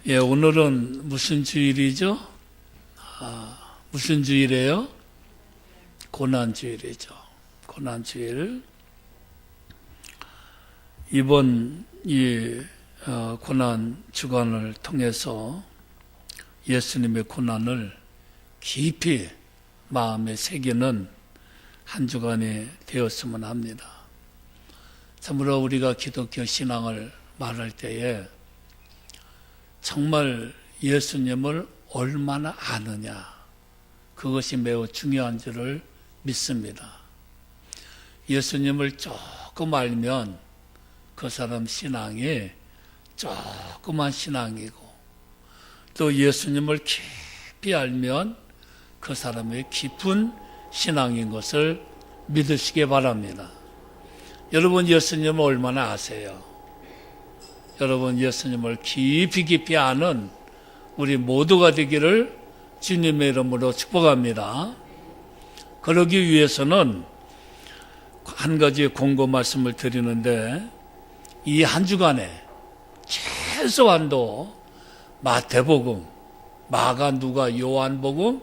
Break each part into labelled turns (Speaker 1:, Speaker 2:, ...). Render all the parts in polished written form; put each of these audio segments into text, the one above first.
Speaker 1: 예, 오늘은 무슨 주일이죠? 무슨 주일이에요? 고난주일이죠. 고난주일. 이번 고난 주간을 통해서 예수님의 고난을 깊이 마음에 새기는 한 주간이 되었으면 합니다. 참으로 우리가 기독교 신앙을 말할 때에 정말 예수님을 얼마나 아느냐, 그것이 매우 중요한 줄을 믿습니다. 예수님을 조금 알면 그 사람 신앙이 조그만 신앙이고, 또 예수님을 깊이 알면 그 사람의 깊은 신앙인 것을 믿으시기 바랍니다. 여러분, 예수님을 얼마나 아세요? 여러분, 예수님을 깊이 아는 우리 모두가 되기를 주님의 이름으로 축복합니다. 그러기 위해서는 한 가지 공고 말씀을 드리는데, 이 한 주간에 최소한도 마태복음, 마가, 누가, 요한복음,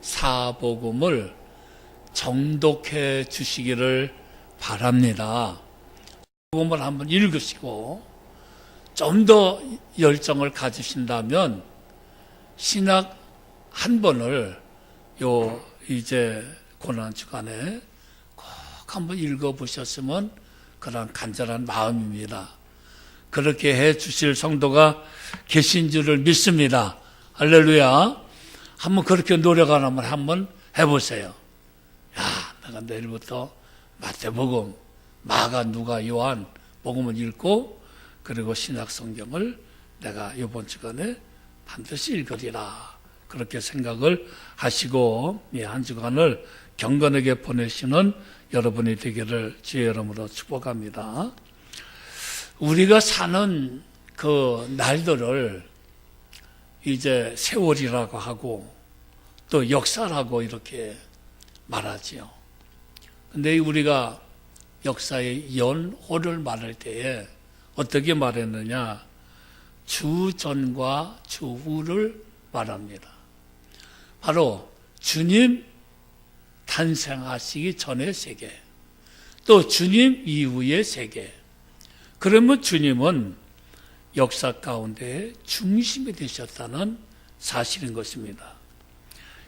Speaker 1: 사복음을 정독해 주시기를 바랍니다. 복음을 한번 읽으시고 좀 더 열정을 가지신다면 신약 한 번을 이제 고난 주간에 꼭 한번 읽어보셨으면 그런 간절한 마음입니다. 그렇게 해 주실 성도가 계신 줄을 믿습니다. 할렐루야. 한번 그렇게 노력하면 한번 해보세요. 내가 내일부터 마태복음, 마가, 누가, 요한 복음을 읽고, 그리고 신약 성경을 내가 이번 주간에 반드시 읽으리라, 그렇게 생각을 하시고 한 주간을 경건하게 보내시는 여러분이 되기를 주의 이름으로 축복합니다. 우리가 사는 그 날들을 이제 세월이라고 하고 또 역사라고 이렇게 말하지요. 근데 우리가 역사의 연호를 말할 때에 어떻게 말했느냐? 주전과 주후를 말합니다. 바로 주님 탄생하시기 전의 세계, 또 주님 이후의 세계. 그러면 주님은 역사 가운데 중심이 되셨다는 사실인 것입니다.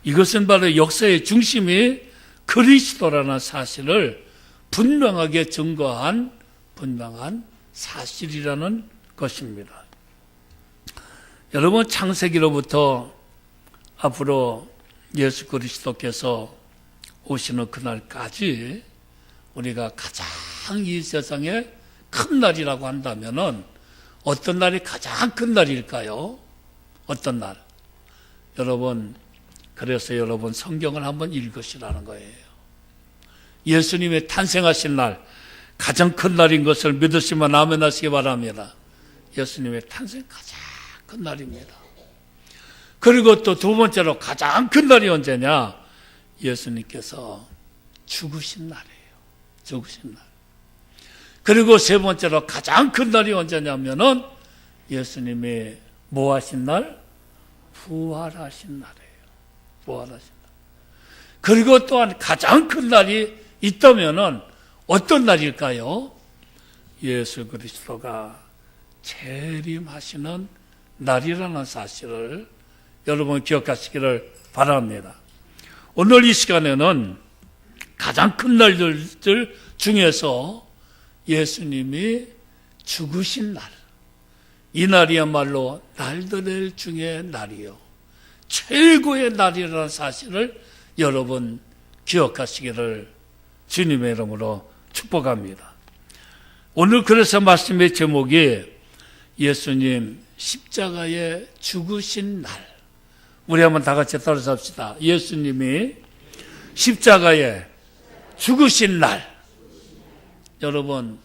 Speaker 1: 이것은 바로 역사의 중심이 그리스도라는 사실을 분명하게 증거한 분명한 사실이라는 것입니다. 여러분, 창세기로부터 앞으로 예수 그리스도께서 오시는 그날까지 우리가 가장 이 세상에 큰 날이라고 한다면은 어떤 날이 가장 큰 날일까요? 어떤 날? 여러분, 그래서 여러분 성경을 한번 읽으시라는 거예요. 예수님의 탄생하신 날, 가장 큰 날인 것을 믿으시면 아멘 하시기 바랍니다. 예수님의 탄생 가장 큰 날입니다. 그리고 또 두 번째로 가장 큰 날이 언제냐? 예수님께서 죽으신 날이에요. 죽으신 날. 그리고 세 번째로 가장 큰 날이 언제냐면은 예수님이 뭐 하신 날? 부활하신 날이에요. 부활하신 날. 그리고 또한 가장 큰 날이 있다면은 어떤 날일까요? 예수 그리스도가 재림하시는 날이라는 사실을 여러분 기억하시기를 바랍니다. 오늘 이 시간에는 가장 큰 날들 중에서 예수님이 죽으신 날, 이 날이야말로 날들 중에 날이요, 최고의 날이라는 사실을 여러분 기억하시기를 주님의 이름으로 축복합니다. 오늘 그래서 말씀의 제목이 예수님 십자가에 죽으신 날. 우리 한번 다 같이 따라서 합시다. 예수님이 십자가에 죽으신 날. 여러분,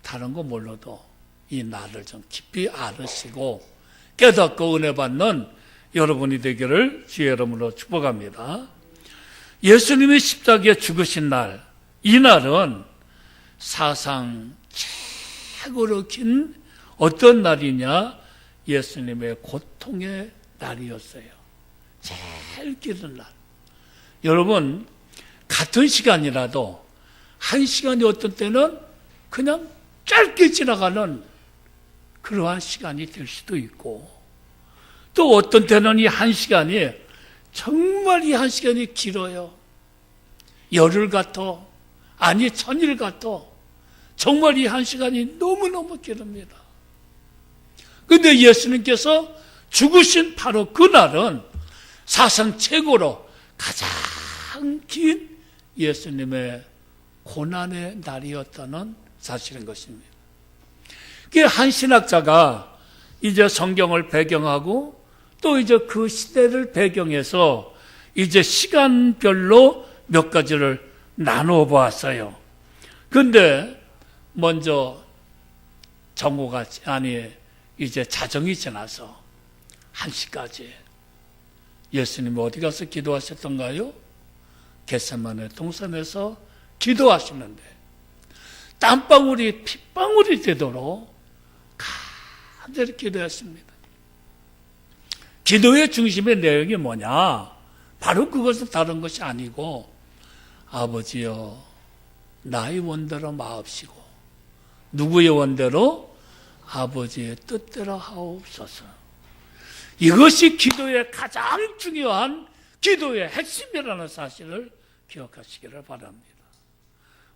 Speaker 1: 다른 거 몰라도 이 날을 좀 깊이 알으시고 깨닫고 은혜 받는 여러분이 되기를 주의 이름으로 축복합니다. 예수님이 십자가에 죽으신 날, 이 날은 사상 최고로 긴 어떤 날이냐? 예수님의 고통의 날이었어요. 제일 길은 날. 여러분, 같은 시간이라도 한 시간이 어떤 때는 그냥 짧게 지나가는 그러한 시간이 될 수도 있고, 또 어떤 때는 이 한 시간이 정말 이 한 시간이 길어요. 열흘 같아. 아니, 천일 같아. 정말 이 한 시간이 너무너무 기릅니다. 근데 예수님께서 죽으신 바로 그날은 사상 최고로 가장 긴 예수님의 고난의 날이었다는 사실인 것입니다. 한 신학자가 이제 성경을 배경하고 또 이제 그 시대를 배경해서 이제 시간별로 몇 가지를 나누어 보았어요. 근데 먼저 정오가 이제 자정이 지나서 1시까지 예수님이 어디 가서 기도하셨던가요? 겟세마네 동산에서 기도하시는데 땀방울이 핏방울이 되도록 간절히 기도했습니다. 기도의 중심의 내용이 뭐냐? 바로 그것은 다른 것이 아니고, 아버지여 나의 원대로 마옵시고 누구의 원대로? 아버지의 뜻대로 하옵소서. 이것이 기도의 가장 중요한 기도의 핵심이라는 사실을 기억하시기를 바랍니다.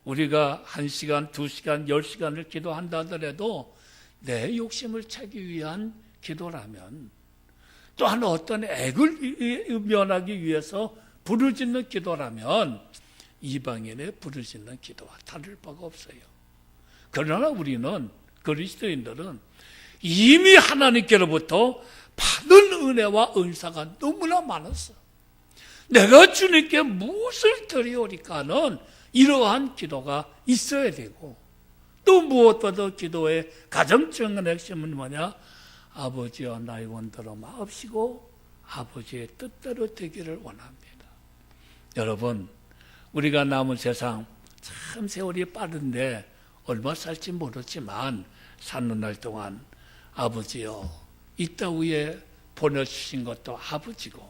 Speaker 1: 우리가 1시간, 2시간, 10시간을 기도한다 하더라도 내 욕심을 채기 위한 기도라면, 또한 어떤 액을 면하기 위해서 부르짖는 기도라면 이방인의 부르짖는 기도와 다를 바가 없어요. 그러나 우리는, 그리스도인들은 이미 하나님께로부터 받은 은혜와 은사가 너무나 많았어. 내가 주님께 무엇을 드리오리까는 이러한 기도가 있어야 되고, 또 무엇보다 기도의 가장 중요한 핵심은 뭐냐? 아버지여 나의 원대로 마옵시고 아버지의 뜻대로 되기를 원합니다. 여러분, 우리가 남은 세상 참 세월이 빠른데 얼마 살지 모르지만 사는 날 동안 아버지여 이 땅 위에 보내주신 것도 아버지고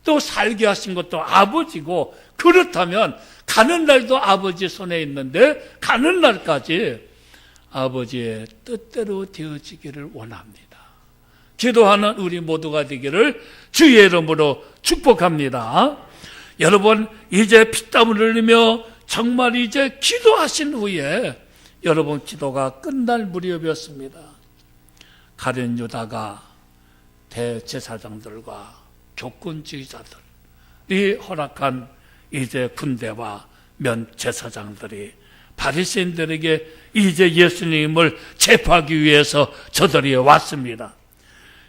Speaker 1: 또 살게 하신 것도 아버지고, 그렇다면 가는 날도 아버지 손에 있는데 가는 날까지 아버지의 뜻대로 되어지기를 원합니다. 기도하는 우리 모두가 되기를 주의 이름으로 축복합니다. 여러분, 이제 피땀을 흘리며 정말 이제 기도하신 후에 여러분 기도가 끝날 무렵이었습니다. 가룟 유다가 대제사장들과 교권주의자들이 허락한 이제 군대와 면 제사장들이 바리새인들에게 이제 예수님을 체포하기 위해서 저들이 왔습니다.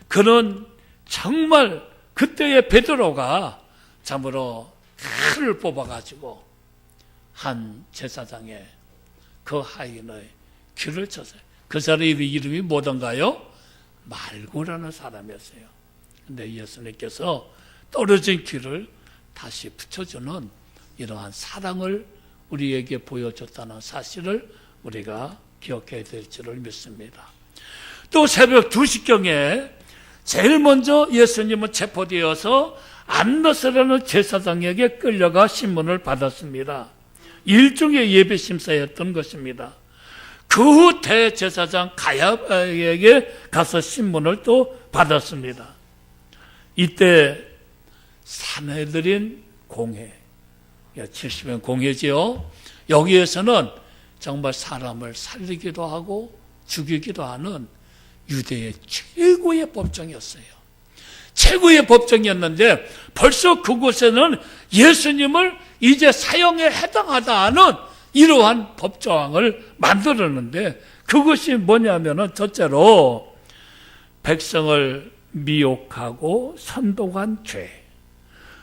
Speaker 1: 그는 정말 그때의 베드로가 참으로 칼을 뽑아가지고 한 제사장의 그 하인의 귀를 쳤어요. 그 사람의 이름이 뭐던가요? 말고라는 사람이었어요. 근데 예수님께서 떨어진 귀를 다시 붙여주는 이러한 사랑을 우리에게 보여줬다는 사실을 우리가 기억해야 될 줄을 믿습니다. 또 새벽 2시경에 제일 먼저 예수님은 체포되어서 안나스라는 제사장에게 끌려가 신문을 받았습니다. 일종의 예배 심사였던 것입니다. 그 후 대제사장 가야바에게 가서 신문을 또 받았습니다. 이때 산헤드린 공회, 70년 공회지요. 여기에서는 정말 사람을 살리기도 하고 죽이기도 하는 유대의 최고의 법정이었어요. 최고의 법정이었는데 벌써 그곳에는 예수님을 이제 사형에 해당하다 하는 이러한 법조항을 만들었는데, 그것이 뭐냐면은 첫째로 백성을 미혹하고 선동한 죄,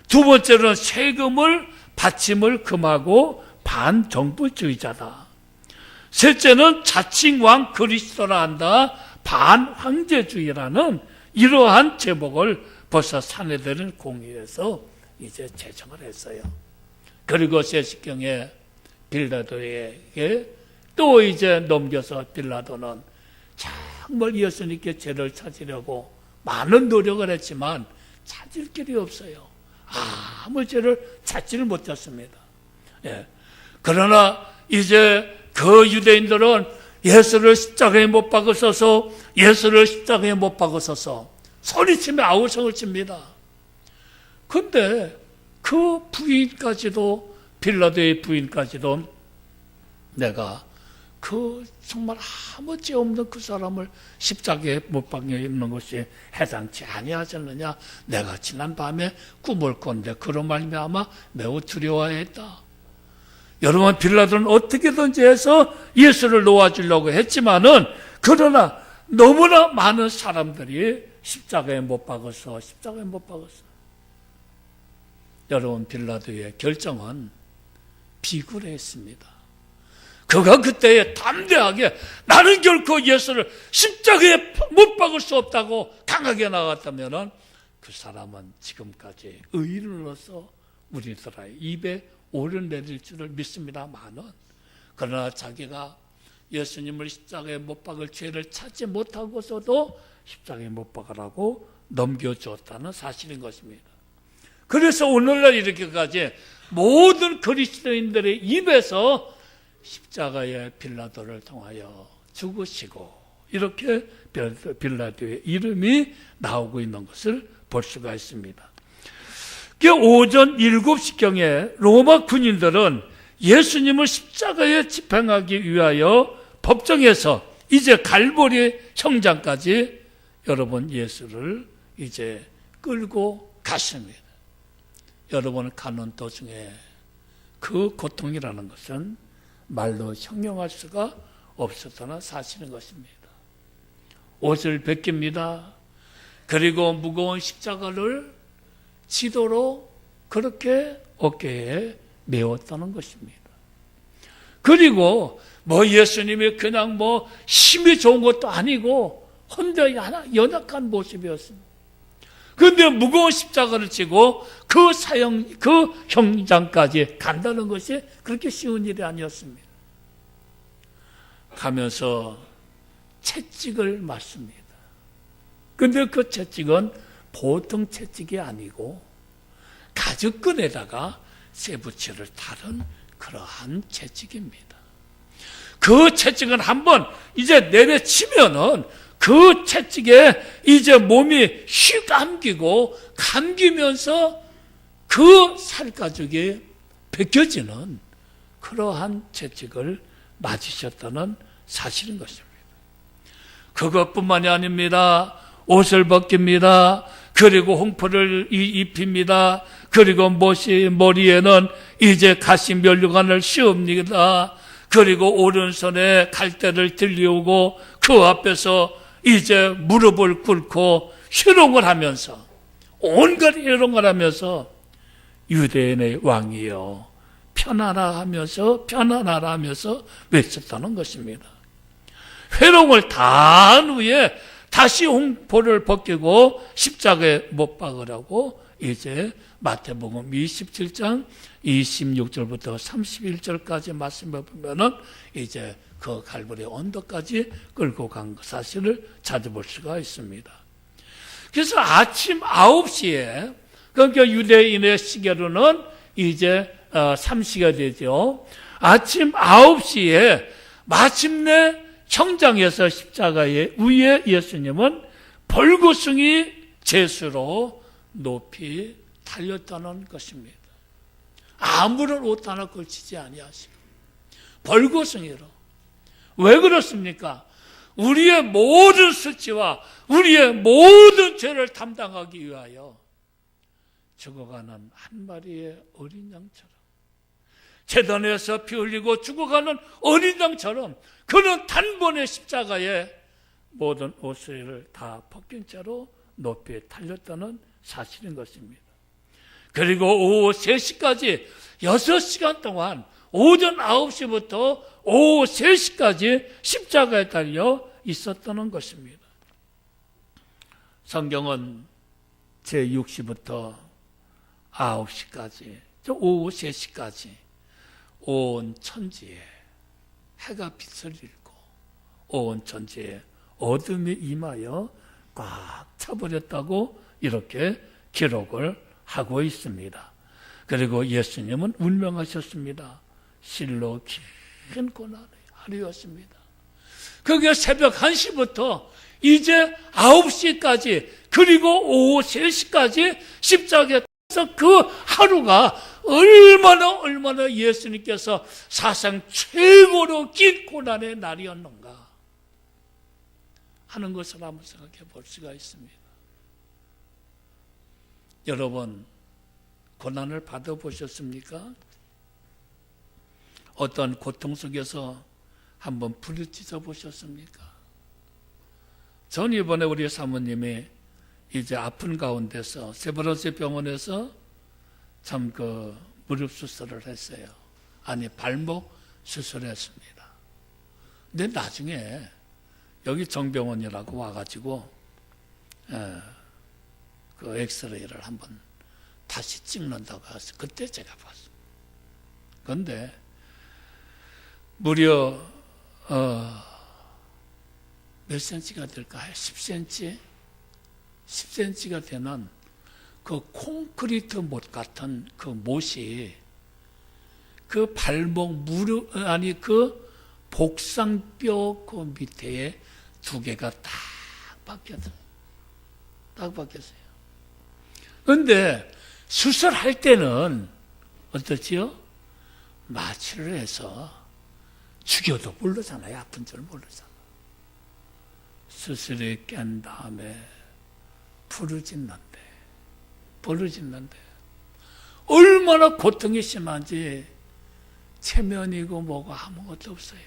Speaker 1: 두 번째로는 세금을 받침을 금하고 반정부주의자다, 셋째는 자칭왕 그리스도라 한다 반황제주의라는 이러한 제목을 벌써 산헤드린 공의에서 이제 제정을 했어요. 그리고 세10경에 빌라도에게 또 이제 넘겨서 빌라도는 정말 예수님께 죄를 찾으려고 많은 노력을 했지만 찾을 길이 없어요. 아무 죄를 찾지를 못했습니다. 예. 그러나 이제 그 유대인들은 예수를 십자가에 못 박으셔서, 예수를 십자가에 못 박으셔서 소리치며 아우성을 칩니다. 근데 그 부인까지도, 빌라도의 부인까지도 내가 그 정말 아무 죄 없는 그 사람을 십자가에 못 박는 것이 해당치 아니하셨느냐. 내가 지난 밤에 꿈을 꿨는데 그런 말미암아 매우 두려워했다. 여러분, 빌라도는 어떻게든지 해서 예수를 놓아주려고 했지만은, 그러나 너무나 많은 사람들이 십자가에 못 박아서 여러분, 빌라도의 결정은 비굴했습니다. 그가 그때에 담대하게 나는 결코 예수를 십자가에 못 박을 수 없다고 강하게 나갔다면은 그 사람은 지금까지 의인으로서 우리들의 입에 오르내릴 줄을 믿습니다만은, 그러나 자기가 예수님을 십자가에 못 박을 죄를 찾지 못하고서도 십자가에 못 박으라고 넘겨주었다는 사실인 것입니다. 그래서 오늘날 이렇게까지 모든 그리스도인들의 입에서 십자가의 빌라도를 통하여 죽으시고, 이렇게 빌라도의 이름이 나오고 있는 것을 볼 수가 있습니다. 오전 7시경에 로마 군인들은 예수님을 십자가에 집행하기 위하여 법정에서 이제 갈보리 형장까지 여러분 예수를 이제 끌고 갔습니다. 여러분, 가는 도중에 그 고통이라는 것은 말로 형용할 수가 없었다는 사실인 것입니다. 옷을 벗깁니다. 그리고 무거운 십자가를 지도로 그렇게 어깨에 메웠다는 것입니다. 그리고 예수님이 그냥 힘이 좋은 것도 아니고 혼자 연약한 모습이었습니다. 그런데 무거운 십자가를 지고 그 형장까지 간다는 것이 그렇게 쉬운 일이 아니었습니다. 가면서 채찍을 맞습니다. 그런데 그 채찍은 보통 채찍이 아니고 가죽끈에다가 쇠붙이를 달은 그러한 채찍입니다. 그 채찍은 한번 이제 내려치면은 그 채찍에 이제 몸이 휘 감기면서 그 살가죽이 벗겨지는 그러한 채찍을 맞으셨다는 사실인 것입니다. 그것뿐만이 아닙니다. 옷을 벗깁니다. 그리고 홍포를 입힙니다. 그리고 머리에는 이제 가시 면류관을 씌웁니다. 그리고 오른손에 갈대를 들려오고 그 앞에서 이제 무릎을 꿇고 희롱을 하면서, 온갖 희롱을 하면서 유대인의 왕이여 편안하라 하면서 외쳤다는 것입니다. 회롱을 다 한 후에 다시 홍포를 벗기고 십자가에 못 박으라고 이제 마태복음 27장 26절부터 31절까지 말씀을 보면은 이제 그 갈보리 언덕까지 끌고 간 사실을 찾아볼 수가 있습니다. 그래서 아침 9시에, 그러니까 유대인의 시계로는 이제 3시가 되죠. 아침 9시에 마침내 형장에서 십자가의 위에 예수님은 벌거숭이 제수로 높이 달렸다는 것입니다. 아무런 옷 하나 걸치지 아니하시고 벌거숭이로. 왜 그렇습니까? 우리의 모든 수치와 우리의 모든 죄를 담당하기 위하여 죽어가는 한 마리의 어린 양처럼, 제단에서 피 흘리고 죽어가는 어린 양처럼 그는 단번에 십자가에 모든 옷을 다 벗긴 채로 높이 달렸다는 사실인 것입니다. 그리고 오후 3시까지 6시간 동안 오전 9시부터 오후 3시까지 십자가에 달려 있었다는 것입니다. 성경은 제6시부터 9시까지, 오후 3시까지 온 천지에 해가 빛을 잃고 온 천지에 어둠이 임하여 꽉 차버렸다고 이렇게 기록을 하고 있습니다. 그리고 예수님은 운명하셨습니다. 실로 긴 고난의 하루였습니다. 그게 새벽 1시부터 이제 9시까지 그리고 오후 3시까지 십자가에 떠서 그 하루가 얼마나 예수님께서 사상 최고로 긴 고난의 날이었는가 하는 것을 한번 생각해 볼 수가 있습니다. 여러분, 고난을 받아보셨습니까? 어떤 고통 속에서 한번 부르짖어 보셨습니까? 전 이번에 우리 사모님이 이제 아픈 가운데서 세브란스 병원에서 참 무릎 수술을 했어요. 아니, 발목 수술했습니다. 근데 나중에 여기 정병원이라고 와가지고 그 엑스레이를 한번 다시 찍는다고 해서 그때 제가 봤습니다. 그런데 무려 몇 센치가 될까요? 10cm? 10cm가 되는 그 콘크리트 못 같은 그 못이 그 발목 무릎 아니 그 복상뼈 그 밑에 두 개가 딱 박혔어요. 딱 박혔어요. 그런데 수술할 때는 어떻지요? 마취를 해서 죽여도 모르잖아요. 아픈 줄 모르잖아. 수술이 깬 다음에 부르짖는데 얼마나 고통이 심한지 체면이고 뭐고 아무것도 없어요.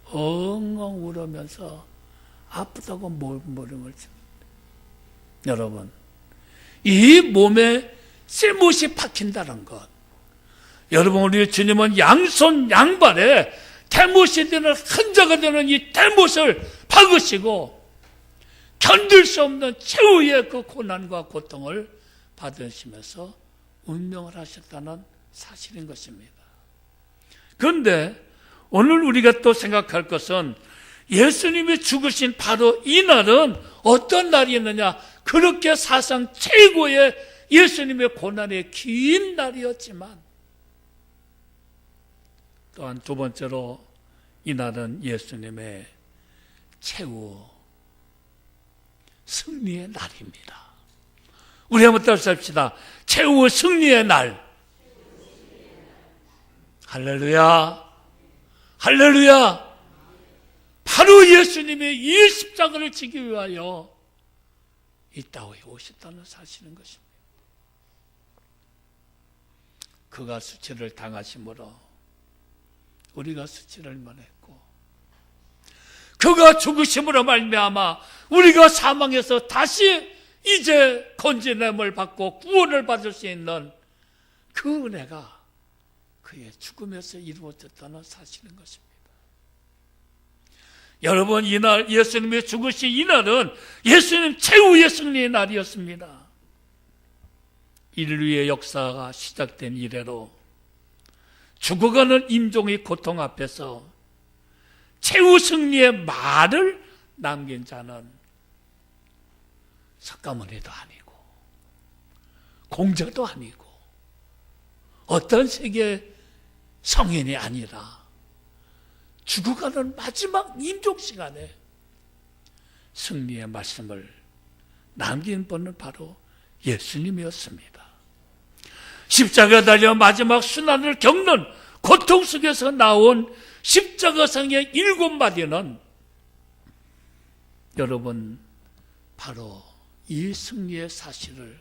Speaker 1: 엉엉 울으면서 아프다고 모름을 칩니다. 여러분, 이 몸에 쇠못이 박힌다는 것, 여러분, 우리 주님은 양손 양발에 대못이 되는 흔적이 되는 이 대못을 박으시고 견딜 수 없는 최후의 그 고난과 고통을 받으시면서 운명을 하셨다는 사실인 것입니다. 그런데 오늘 우리가 또 생각할 것은 예수님이 죽으신 바로 이 날은 어떤 날이었느냐? 그렇게 사상 최고의 예수님의 고난의 긴 날이었지만 또한 두 번째로 이 날은 예수님의 최후 승리의 날입니다. 우리 한번 따라서 합시다. 최후 승리의 날. 할렐루야. 할렐루야. 바로 예수님이 이 십자가를 지기 위하여 이 땅에 오셨다는 사실인 것입니다. 그가 수치를 당하심으로 우리가 수치를 면했고, 그가 죽으심으로 말미암아 우리가 사망해서 다시 이제 건진함을 받고 구원을 받을 수 있는 그 은혜가 그의 죽음에서 이루어졌다는 사실인 것입니다. 여러분, 이날 예수님이 죽으신 이날은 예수님 최후의 승리의 날이었습니다. 인류의 역사가 시작된 이래로 죽어가는 인종의 고통 앞에서 최후 승리의 말을 남긴 자는 석가모니도 아니고 공자도 아니고 어떤 세계 성인이 아니라 죽어가는 마지막 임종 시간에 승리의 말씀을 남긴 분은 바로 예수님이었습니다. 십자가 달려 마지막 순환을 겪는 고통 속에서 나온 십자가상의 7마디는 여러분 바로 이 승리의 사실을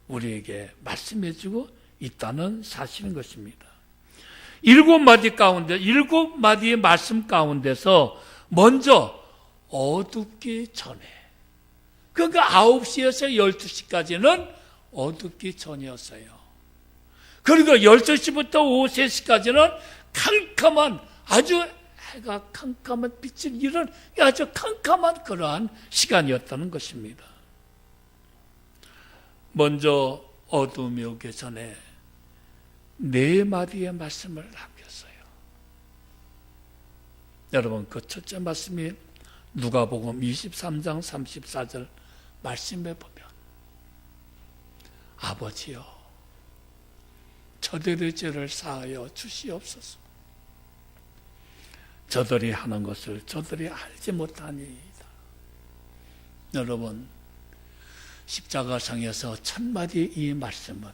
Speaker 1: 우리에게 말씀해주고 있다는 사실인 것입니다. 7마디 가운데 7마디의 말씀 가운데서 먼저 어둡기 전에, 그러니까 9시에서 12시까지는 어둡기 전이었어요. 그리고 12시부터 오후 3시까지는 캄캄한, 아주 해가 캄캄한 빛을 잃은 아주 캄캄한 그러한 시간이었다는 것입니다. 먼저 어둠이 오기 전에 4마디의 말씀을 남겼어요. 여러분, 그 첫째 말씀이 누가복음 23장 34절 말씀해 보면 아버지여 저들의 죄를 사하여 주시옵소서. 저들이 하는 것을 저들이 알지 못하니이다. 여러분, 십자가상에서 첫마디 이 말씀은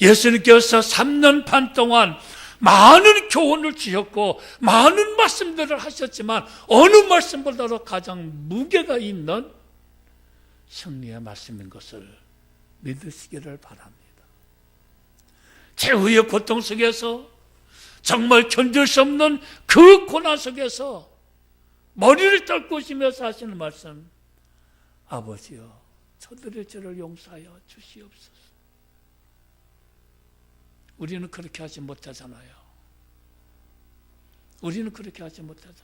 Speaker 1: 예수님께서 3년 반 동안 많은 교훈을 주셨고 많은 말씀들을 하셨지만 어느 말씀보다도 가장 무게가 있는 승리의 말씀인 것을 믿으시기를 바랍니다. 최후의 고통 속에서 정말 견딜 수 없는 그 고난 속에서 머리를 떨구시면서 하시는 말씀, 아버지여 저들의 죄를 용서하여 주시옵소서. 우리는 그렇게 하지 못하잖아요. 우리는 그렇게 하지 못하잖아요.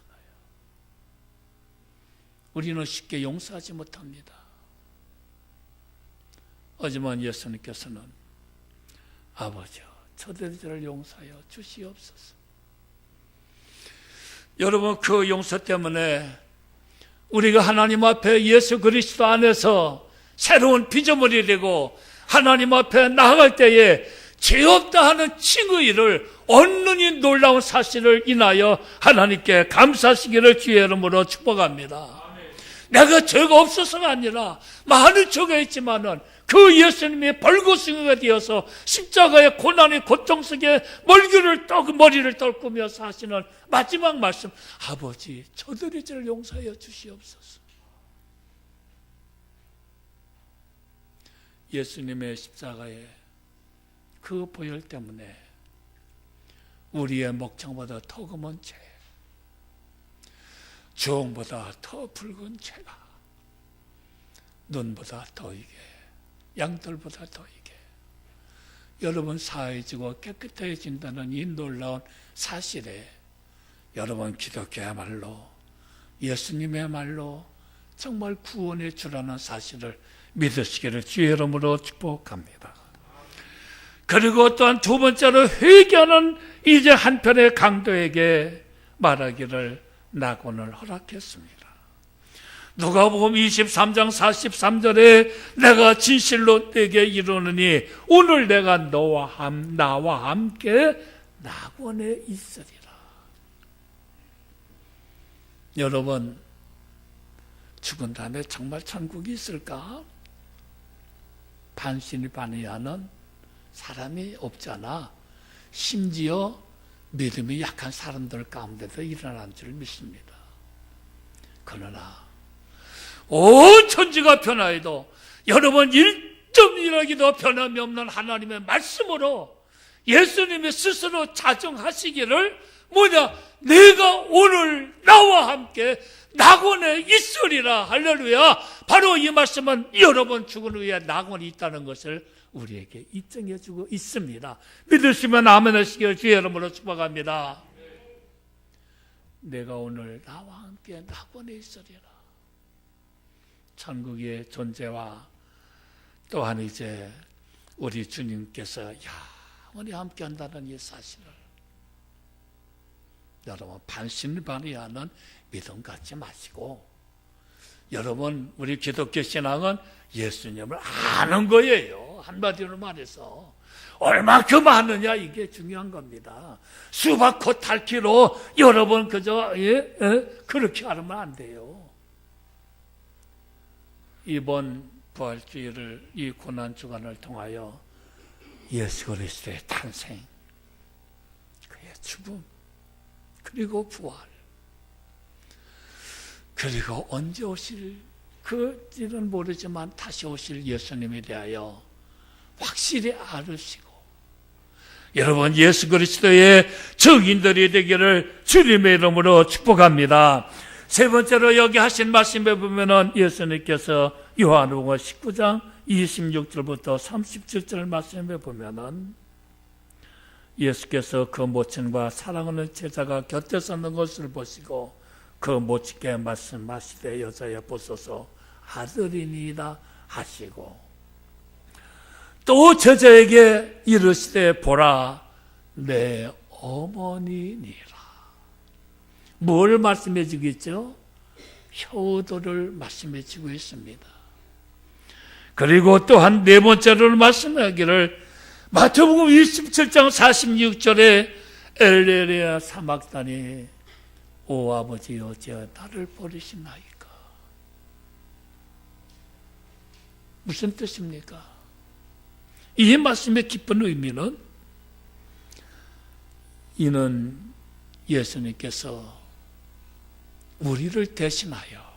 Speaker 1: 우리는 쉽게 용서하지 못합니다. 하지만 예수님께서는 아버지여 저들의 죄를 용서하여 주시옵소서. 여러분, 그 용서 때문에 우리가 하나님 앞에 예수 그리스도 안에서 새로운 피조물이 되고 하나님 앞에 나아갈 때에 죄 없다 하는 칭의를 얻는 이 놀라운 사실을 인하여 하나님께 감사하시기를 주의 이름으로 축복합니다. 내가 죄가 없어서가 아니라 많은 죄가 있지만은 그 예수님이 벌거숭이가 되어서 십자가의 고난의 고통 속에 머리를 떨구며 사시는 마지막 말씀, 아버지 저들의 죄를 용서하여 주시옵소서. 예수님의 십자가의 그 보혈 때문에 우리의 목청보다 더 검은 죄, 주홍보다 더 붉은 죄가 눈보다 더 이게 양털보다 더 이게 여러분 사해지고 깨끗해진다는 이 놀라운 사실에 여러분 기독교야말로 예수님의 말로 정말 구원의 주라는 사실을 믿으시기를 주의 이름으로 축복합니다. 그리고 또한 두 번째로 회개하는 이제 한편의 강도에게 말하기를 낙원을 허락했습니다. 누가복음 23장 43절에 내가 진실로 내게 이르노니 오늘 내가 나와 함께 낙원에 있으리라. 여러분, 죽은 다음에 정말 천국이 있을까? 반신반의하는 사람이 없잖아. 심지어 믿음이 약한 사람들 가운데도 일어난 줄 믿습니다. 그러나 온 천지가 변화해도 여러분 1.1하기도 변함이 없는 하나님의 말씀으로 예수님이 스스로 자정하시기를 내가 오늘 나와 함께 낙원에 있으리라. 할렐루야. 바로 이 말씀은 여러분 죽은 후에 낙원이 있다는 것을 우리에게 입증해 주고 있습니다. 믿으시면 아멘 하시기를 주의 이름으로 축복합니다. 내가 오늘 나와 함께 낙원에 있으리라. 천국의 존재와 또한 이제 우리 주님께서 영원히 함께 한다는 이 사실을 여러분 반신반의하는 믿음 갖지 마시고, 여러분 우리 기독교 신앙은 예수님을 아는 거예요. 한마디로 말해서 얼마큼 아느냐, 이게 중요한 겁니다. 수박꽃 닳기로 여러분 그저 그렇게 하면 안 돼요. 이번 부활주의를, 이 고난주간을 통하여 예수 그리스도의 탄생, 그의 죽음, 그리고 부활, 그리고 언제 오실 그지는 모르지만 다시 오실 예수님에 대하여 확실히 알으시고, 여러분 예수 그리스도의 증인들이 되기를 주님의 이름으로 축복합니다. 세 번째로 여기 하신 말씀에 보면은 예수님께서 요한복음 19장 26절부터 37절 말씀에 보면은 예수께서 그 모친과 사랑하는 제자가 곁에 서는 것을 보시고 그 모친께 말씀하시되 여자여 보소서 아들이니이다 하시고, 또 제자에게 이르시되 보라 내 어머니니라. 뭘 말씀해 주겠죠? 효도를 말씀해 주고 있습니다. 그리고 또한 네 번째로 말씀하기를 마태복음 27장 46절에 엘레리아 사막단이 오 아버지 어찌하여 나를 버리시나이까. 무슨 뜻입니까? 이 말씀의 깊은 의미는 이는 예수님께서 우리를 대신하여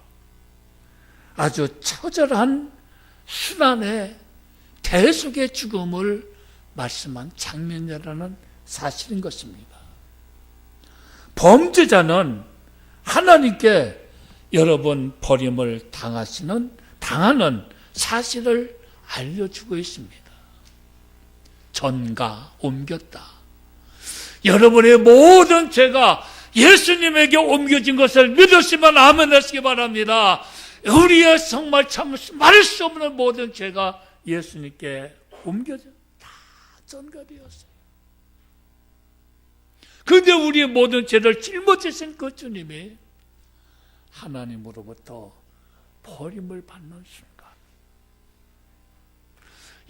Speaker 1: 아주 처절한 순환의 대속의 죽음을 말씀한 장면이라는 사실인 것입니다. 범죄자는 하나님께 여러 번 버림을 당하는 사실을 알려주고 있습니다. 전가 옮겼다. 여러분의 모든 죄가 예수님에게 옮겨진 것을 믿으시면 아멘 하시기 바랍니다. 우리의 정말 참 말할 수 없는 모든 죄가 예수님께 옮겨져 다 전가되었어요. 그런데 우리의 모든 죄를 짊어지신 그 주님이 하나님으로부터 버림을 받는 순간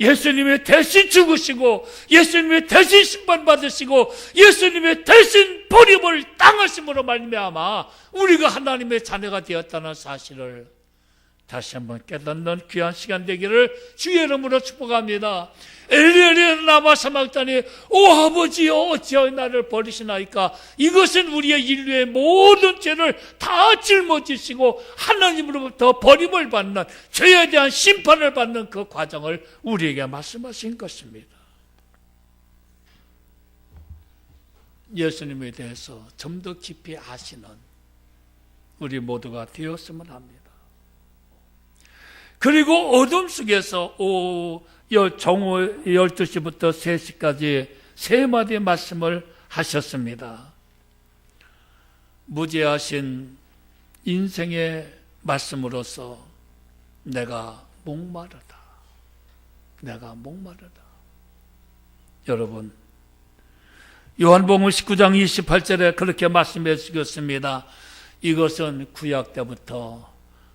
Speaker 1: 예수님이 대신 죽으시고 예수님이 대신 심판받으시고 예수님이 대신 버림을 당하심으로 말미암아 우리가 하나님의 자녀가 되었다는 사실을 다시 한번 깨닫는 귀한 시간 되기를 주의 이름으로 축복합니다. 엘리엘이 라마 사막단이 오 아버지여 어찌하여 나를 버리시나이까. 이것은 우리의 인류의 모든 죄를 다 짊어지시고 하나님으로부터 버림을 받는 죄에 대한 심판을 받는 그 과정을 우리에게 말씀하신 것입니다. 예수님에 대해서 좀 더 깊이 아시는 우리 모두가 되었으면 합니다. 그리고 어둠 속에서 정오 12시부터 3시까지 세 마디의 말씀을 하셨습니다. 무죄하신 인생의 말씀으로서 내가 목마르다. 내가 목마르다. 여러분, 요한복음 19장 28절에 그렇게 말씀해 주셨습니다. 이것은 구약 때부터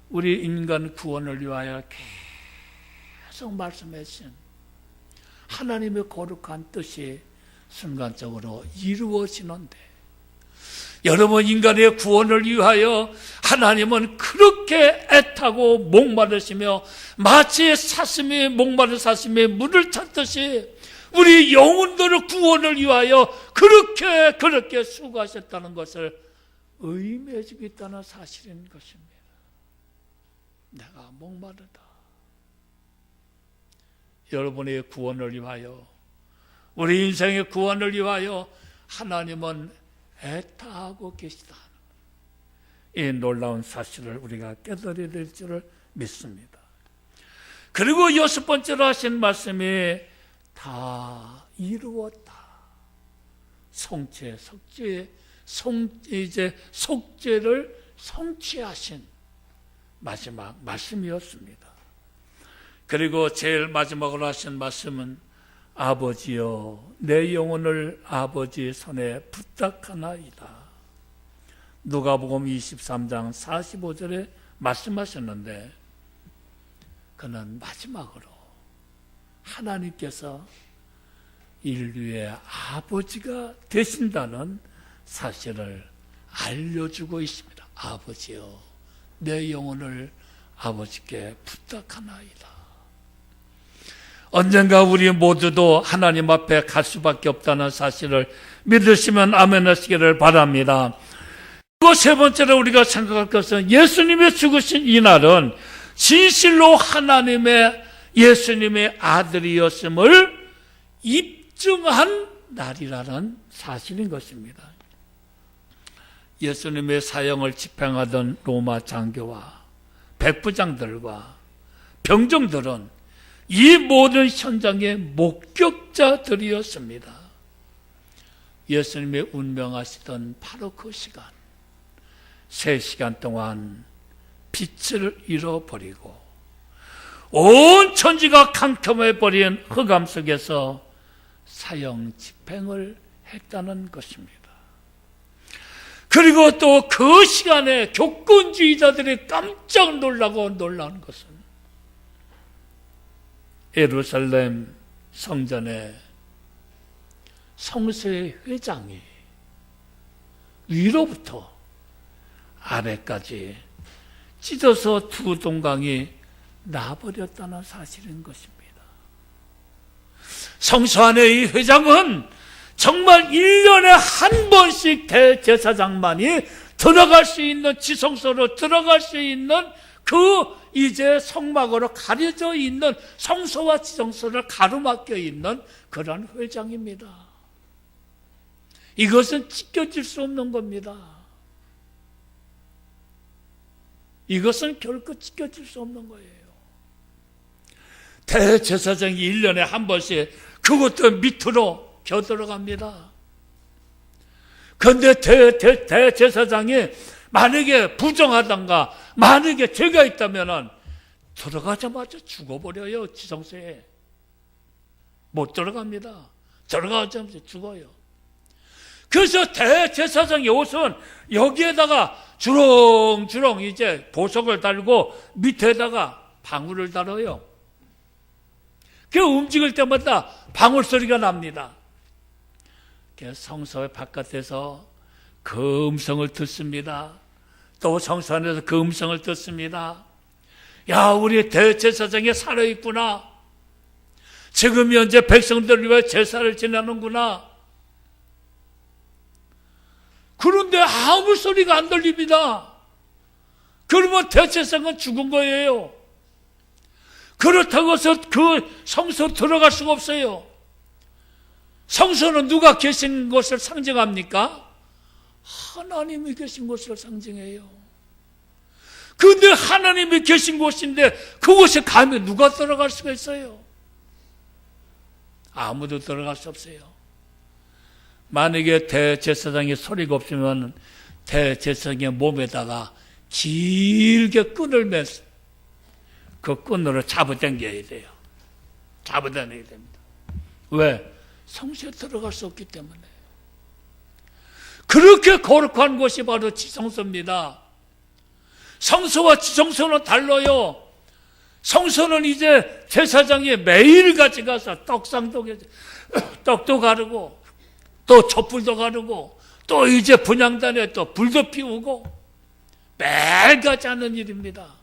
Speaker 1: 우리 인간 구원을 위하여 계속 말씀해 주신 하나님의 거룩한 뜻이 순간적으로 이루어지는데 여러분 인간의 구원을 위하여 하나님은 그렇게 애타고 목마르시며 마치 사슴이 목마른 사슴이 물을 찾듯이 우리 영혼들의 구원을 위하여 그렇게 수고하셨다는 것을 의미해 주고 있다는 사실인 것입니다. 내가 목마르다. 여러분의 구원을 위하여 우리 인생의 구원을 위하여 하나님은 애타하고 계시다. 이 놀라운 사실을 우리가 깨달아야 될 줄을 믿습니다. 그리고 여섯 번째로 하신 말씀이 다 이루었다. 속죄를 성취하신 마지막 말씀이었습니다. 그리고 제일 마지막으로 하신 말씀은 아버지여 내 영혼을 아버지의 손에 부탁하나이다. 누가복음 23장 45절에 말씀하셨는데 그는 마지막으로 하나님께서 인류의 아버지가 되신다는 사실을 알려주고 있습니다. 아버지여 내 영혼을 아버지께 부탁하나이다. 언젠가 우리 모두도 하나님 앞에 갈 수밖에 없다는 사실을 믿으시면 아멘 하시기를 바랍니다. 그리고 세 번째로 우리가 생각할 것은 예수님이 죽으신 이 날은 진실로 예수님의 아들이었음을 입증한 날이라는 사실인 것입니다. 예수님의 사형을 집행하던 로마 장교와 백부장들과 병정들은 이 모든 현장의 목격자들이었습니다. 예수님의 운명하시던 바로 그 시간, 3시간 동안 빛을 잃어버리고 온 천지가 캄캄해버린 흑암 속에서 사형 집행을 했다는 것입니다. 그리고 또 그 시간에 교권주의자들이 깜짝 놀라는 것은 예루살렘 성전에 성소의 회장이 위로부터 아래까지 찢어서 두 동강이 나버렸다는 사실인 것입니다. 성소 안의 이 회장은 정말 1년에 한 번씩 대제사장만이 들어갈 수 있는, 지성소로 들어갈 수 있는 그 이제 성막으로 가려져 있는 성소와 지성소를 가로막혀 있는 그런 회장입니다. 이것은 찢겨질 수 없는 겁니다. 이것은 결코 찢겨질 수 없는 거예요. 대제사장이 1년에 한 번씩 그것도 밑으로 겨들어갑니다. 그런데 대제사장이 만약에 부정하던가 만약에 죄가 있다면 들어가자마자 죽어버려요. 지성소에 못 들어갑니다. 들어가자마자 죽어요. 그래서 대제사장의 옷은 여기에다가 주렁주렁 이제 보석을 달고 밑에다가 방울을 달아요. 그 움직일 때마다 방울 소리가 납니다. 성소 바깥에서 그 음성을 듣습니다. 또 성소 안에서 그 음성을 듣습니다. 야, 우리 대제사장이 살아있구나. 지금 현재 백성들을 위해 제사를 지내는구나. 그런데 아무 소리가 안 들립니다. 그러면 대제사장은 죽은 거예요. 그렇다고 해서 그 성소 들어갈 수가 없어요. 성소는 누가 계신 것을 상징합니까? 하나님이 계신 것을 상징해요. 그런데 하나님이 계신 곳인데 그곳에 가면 누가 들어갈 수가 있어요? 아무도 들어갈 수 없어요. 만약에 대제사장이 소리가 없으면 대제사장의 몸에다가 길게 끈을 매서 그 끈으로 잡아당겨야 돼요. 잡아당겨야 됩니다. 왜? 성소에 들어갈 수 없기 때문에. 그렇게 거룩한 곳이 바로 지성소입니다. 성소와 지성소는 달라요. 성소는 이제 제사장이 매일같이 가서 떡도 가르고 또 촛불도 가르고 또 이제 분향단에 또 불도 피우고 매일같이 하는 일입니다.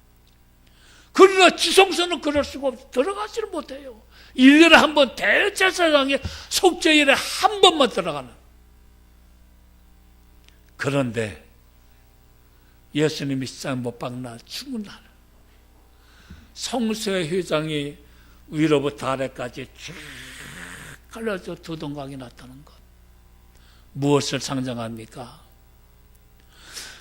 Speaker 1: 그러나 지성소는 그럴 수가 없어요. 들어가지를 못해요. 1년에 한 번 대제사장이 속죄일에 한 번만 들어가는. 그런데 예수님이 십자가에 못 박나 죽은 날 성소의 회장이 위로부터 아래까지 쭉 갈라져 두 동강이 났다는 것. 무엇을 상징합니까?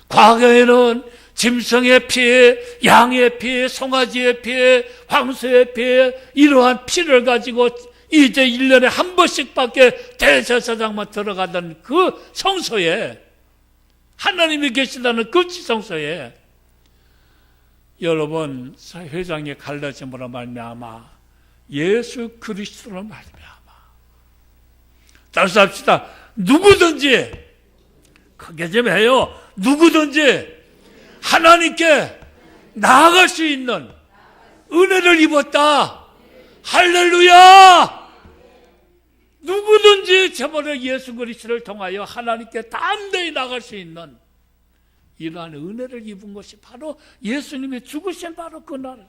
Speaker 1: 과거에는 짐승의 피에, 양의 피에, 송아지의 피에, 황소의 피에 이러한 피를 가지고 이제 1년에 한 번씩밖에 대제사장만 들어가던 그 성소에, 하나님이 계시다는 그 지성소에 여러분 회장이 갈라짐으로 말미암아 예수 그리스도로 말미암아, 따라서 합시다. 누구든지, 크게 좀 해요. 누구든지 하나님께 나아갈 수 있는 은혜를 입었다. 할렐루야! 누구든지 저번에 예수 그리스도를 통하여 하나님께 담대히 나갈 수 있는 이러한 은혜를 입은 것이 바로 예수님이 죽으신 바로 그날.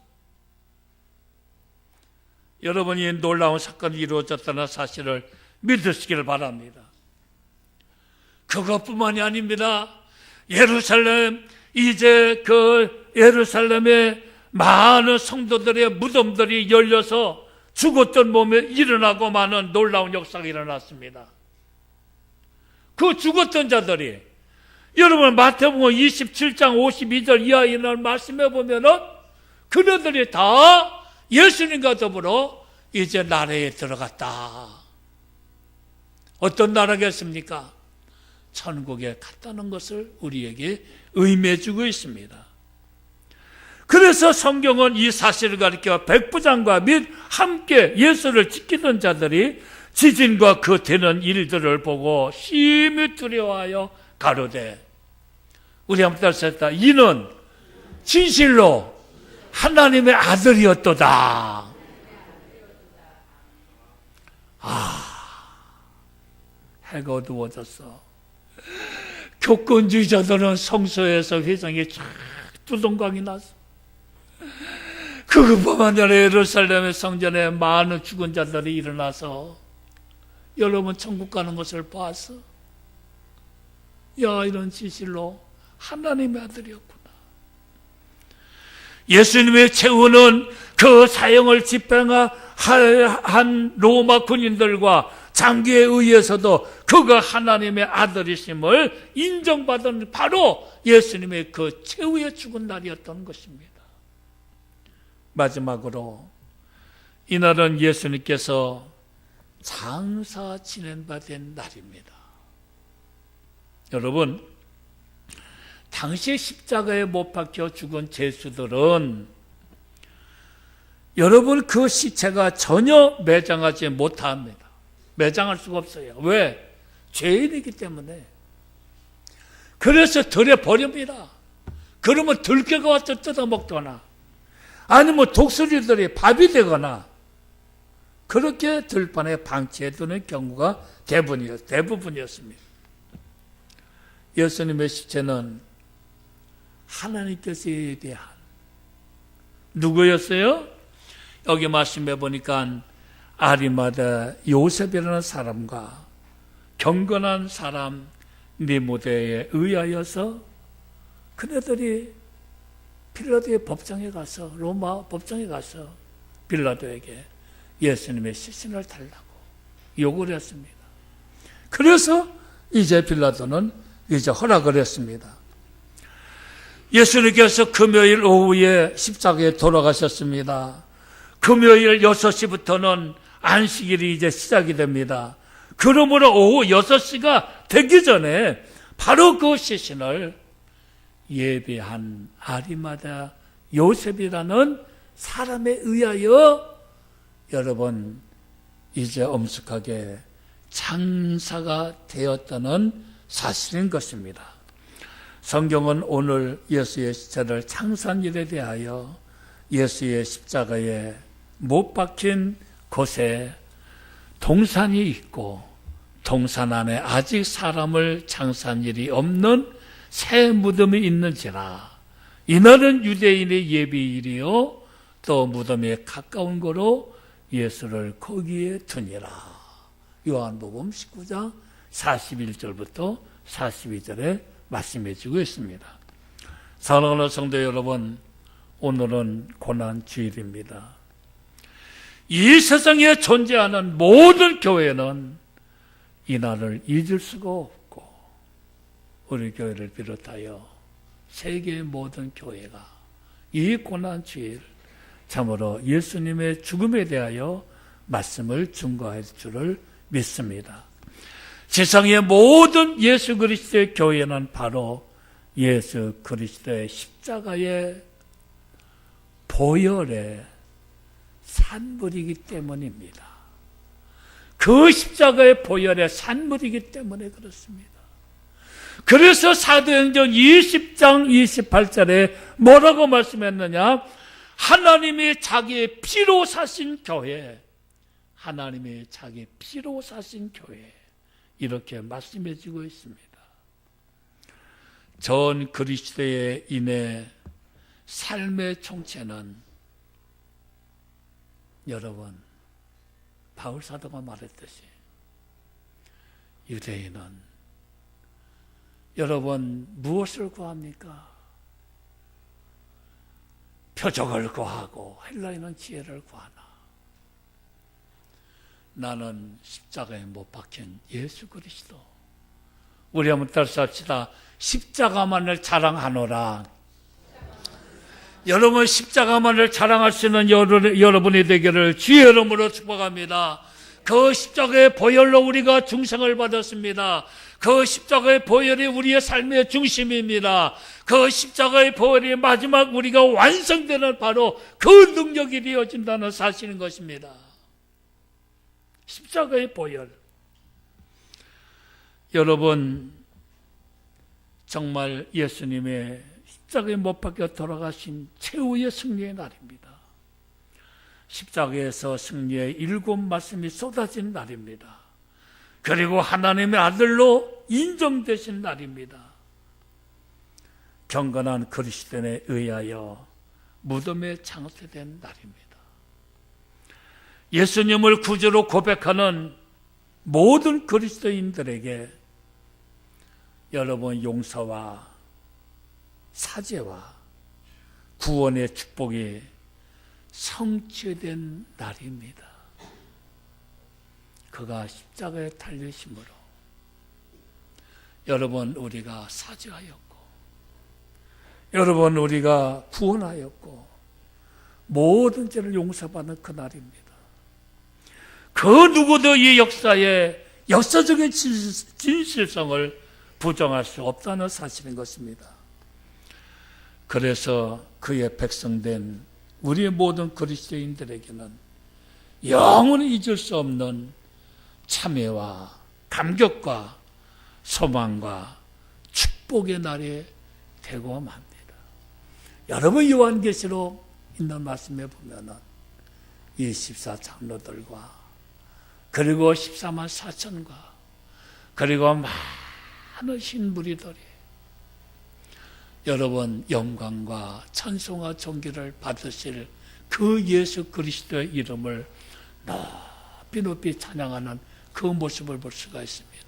Speaker 1: 여러분이 놀라운 사건이 이루어졌다는 사실을 믿으시기를 바랍니다. 그것뿐만이 아닙니다. 예루살렘, 이제 그 예루살렘에 많은 성도들의 무덤들이 열려서 죽었던 몸에 일어나고 마는 놀라운 역사가 일어났습니다. 그 죽었던 자들이 여러분 마태복음 27장 52절 이하에 있는 말씀해 보면은 그들이 다 예수님과 더불어 이제 나라에 들어갔다. 어떤 나라겠습니까? 천국에 갔다는 것을 우리에게 의미해 주고 있습니다. 그래서 성경은 이 사실을 가리켜 백부장과 및 함께 예수를 지키던 자들이 지진과 그 되는 일들을 보고 심히 두려워하여 가로되, 우리 한번 따라했다. 이는 진실로 하나님의 아들이었도다. 해가 어두워졌어. 교권주의자들은 성소에서 회장이 쫙 두동강이 났어. 그것뿐만 아니라 예루살렘의 성전에 많은 죽은 자들이 일어나서 여러분 천국 가는 것을 봤어. 야, 이런 진실로 하나님의 아들이었구나. 예수님의 최후는 그 사형을 집행한 로마 군인들과 장기에 의해서도 그가 하나님의 아들이심을 인정받은 바로 예수님의 그 최후의 죽은 날이었던 것입니다. 마지막으로 이날은 예수님께서 장사 진행받은 날입니다. 여러분, 당시 십자가에 못 박혀 죽은 죄수들은 여러분 그 시체가 전혀 매장하지 못합니다. 매장할 수가 없어요. 왜? 죄인이기 때문에. 그래서 들에 버립니다. 그러면 들깨가 와서 뜯어먹거나 아니면 독수리들이 밥이 되거나 그렇게 들판에 방치해두는 경우가 대부분이었습니다. 예수님의 시체는 하나님께서 예비한 누구였어요? 여기 말씀해 보니까 아리마다 요셉이라는 사람과 경건한 사람 니모데에 의하여서 그네들이 빌라도의 법정에 가서 로마 법정에 가서 빌라도에게 예수님의 시신을 달라고 요구를 했습니다. 그래서 이제 빌라도는 이제 허락을 했습니다. 예수님께서 금요일 오후에 십자가에 돌아가셨습니다. 금요일 6시부터는 안식일이 이제 시작이 됩니다. 그러므로 오후 6시가 되기 전에 바로 그 시신을 예비한 아리마다 요셉이라는 사람에 의하여 여러분 이제 엄숙하게 장사가 되었다는 사실인 것입니다. 성경은 오늘 예수의 시체를 창산일에 대하여 예수의 십자가에 못 박힌 곳에 동산이 있고 동산 안에 아직 사람을 장사한 일이 없는 새 무덤이 있는지라 이날은 유대인의 예비일이요 또 무덤에 가까운 거로 예수를 거기에 두니라. 요한복음 19장 41절부터 42절에 말씀해 주고 있습니다. 사랑하는 성도 여러분, 오늘은 고난주일입니다. 이 세상에 존재하는 모든 교회는 이날을 잊을 수가 없고 우리 교회를 비롯하여 세계의 모든 교회가 이 고난주일 참으로 예수님의 죽음에 대하여 말씀을 증거할 줄을 믿습니다. 세상의 모든 예수 그리스도의 교회는 바로 예수 그리스도의 십자가의 보혈의 산물이기 때문입니다. 그 십자가의 보혈의 산물이기 때문에 그렇습니다. 그래서 사도행전 20장 28절에 뭐라고 말씀했느냐? 하나님이 자기의 피로 사신 교회, 하나님이 자기 피로 사신 교회 이렇게 말씀해 주고 있습니다. 전 그리스도에 인해 삶의 총체는 여러분 바울 사도가 말했듯이 유대인은 여러분 무엇을 구합니까? 표적을 구하고 헬라인은 지혜를 구하나 나는 십자가에 못 박힌 예수 그리스도. 우리 한번 따라서 합시다. 십자가만을 자랑하노라. 여러분 십자가만을 자랑할 수 있는 여러분이 되기를 주의 이름으로 축복합니다. 그 십자가의 보혈로 우리가 중생을 받았습니다. 그 십자가의 보혈이 우리의 삶의 중심입니다. 그 십자가의 보혈이 마지막 우리가 완성되는 바로 그 능력이 되어진다는 사실인 것입니다. 십자가의 보혈. 여러분 정말 예수님의 십자가에 못 박혀 돌아가신 최후의 승리의 날입니다. 십자가에서 승리의 7 말씀이 쏟아진 날입니다. 그리고 하나님의 아들로 인정되신 날입니다. 경건한 그리스도인에 의하여 무덤에 장사된 날입니다. 예수님을 구주로 고백하는 모든 그리스도인들에게 여러분 용서와 사죄와 구원의 축복이 성취된 날입니다. 그가 십자가에 달리심으로 여러분 우리가 사죄하였고, 여러분 우리가 구원하였고, 모든 죄를 용서받는 그날입니다. 그 누구도 이 역사의 역사적인 진실성을 부정할 수 없다는 사실인 것입니다. 그래서 그의 백성된 우리의 모든 그리스도인들에게는 영원히 잊을 수 없는 참회와 감격과 소망과 축복의 날이 되고 맙니다. 여러분 요한계시록 있는 말씀에 보면은 이 14장로들과 그리고 14만 4천과 그리고 많은 신부리들이 여러분 영광과 찬송과 존귀를 받으실 그 예수 그리스도의 이름을 높이 높이 찬양하는 그 모습을 볼 수가 있습니다.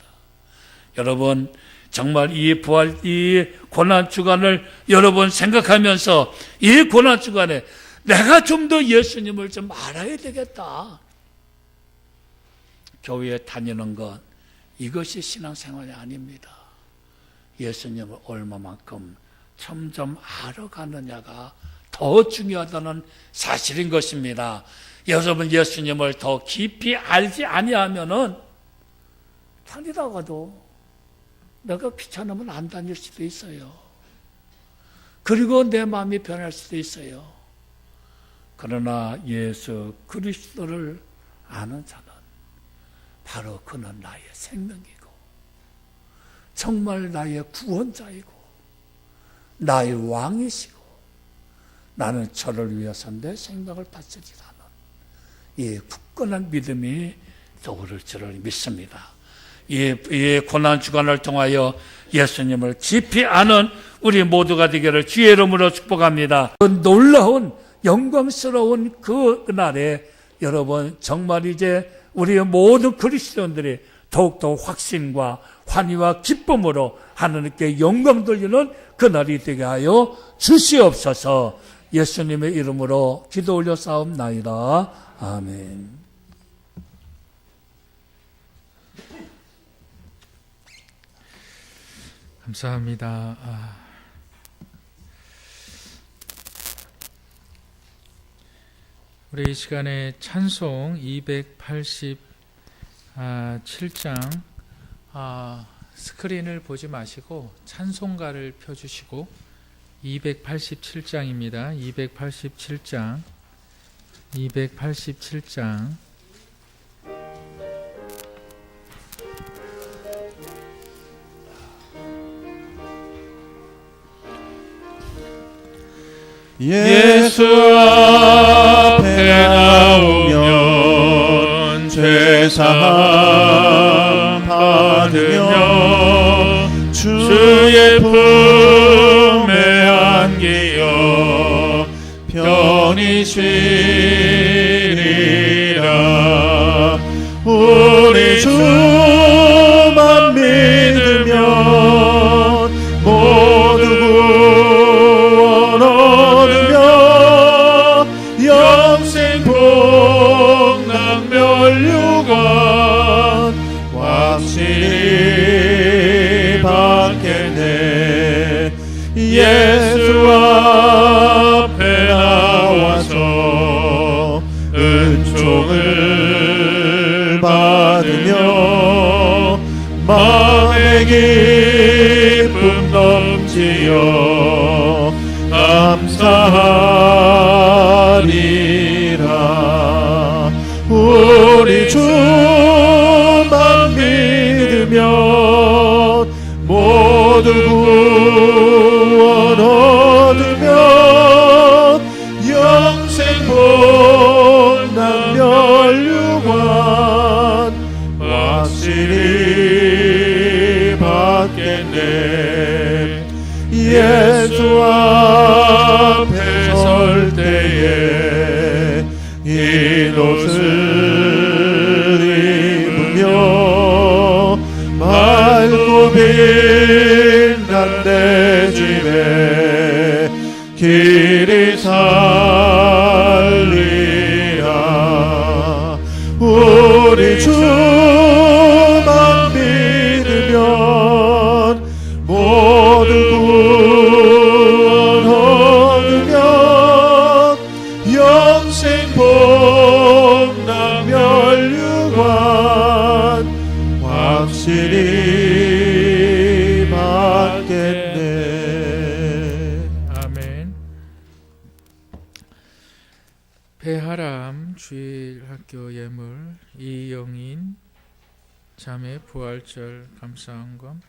Speaker 1: 여러분 정말 이 부활, 이 고난주간을 여러분 생각하면서 이 고난주간에 내가 좀 더 예수님을 좀 알아야 되겠다. 교회에 다니는 것, 이것이 신앙생활이 아닙니다. 예수님을 얼마만큼 점점 알아가느냐가 더 중요하다는 사실인 것입니다. 여러분 예수님을 더 깊이 알지 아니하면은 다니다가도 내가 귀찮으면 안 다닐 수도 있어요. 그리고 내 마음이 변할 수도 있어요. 그러나 예수 그리스도를 아는 자는 바로 그는 나의 생명이고 정말 나의 구원자이고 나의 왕이시고 나는 저를 위해서 내 생명을 바치리라는 이 굳건한 믿음이 떠오를 줄을 믿습니다. 이 고난주간을 통하여 예수님을 깊이 아는 우리 모두가 되기를 주의 이름으로 축복합니다. 그 놀라운 영광스러운 그날에 여러분 정말 이제 우리의 모든 그리스도인들이 더욱더 확신과 환희와 기쁨으로 하나님께 영광 돌리는 그날이 되게 하여 주시옵소서. 예수님의 이름으로 기도 올려 싸움나이다. 아멘.
Speaker 2: 감사합니다. 우리 이 시간에 찬송 287장 스크린을 보지 마시고 찬송가를 펴주시고 287장입니다. 287장
Speaker 3: 예수 앞에 나오면 죄사함 받으며 주의 품에 안기어 편히 쉬리라. 우리 주만 믿으면 모두 구원 얻으며 영생 복락 멸류관 확실히 받겠네. 예수 앞에 나와서 은총을 받으며 마음의 기쁨 넘치어 감사하리라. 우리 주만 믿으면 모두 예수 앞에 설 때에 흰 옷을 입으며 맑고 빛난 내 집에 길이 살리라. 우리 주만 믿으면 모두 구원 얻으면 영생 복남 멸류관 확실히 받겠네.
Speaker 2: 아멘. 배하람 주일학교 예물 이영인 자매 부활절 감사헌금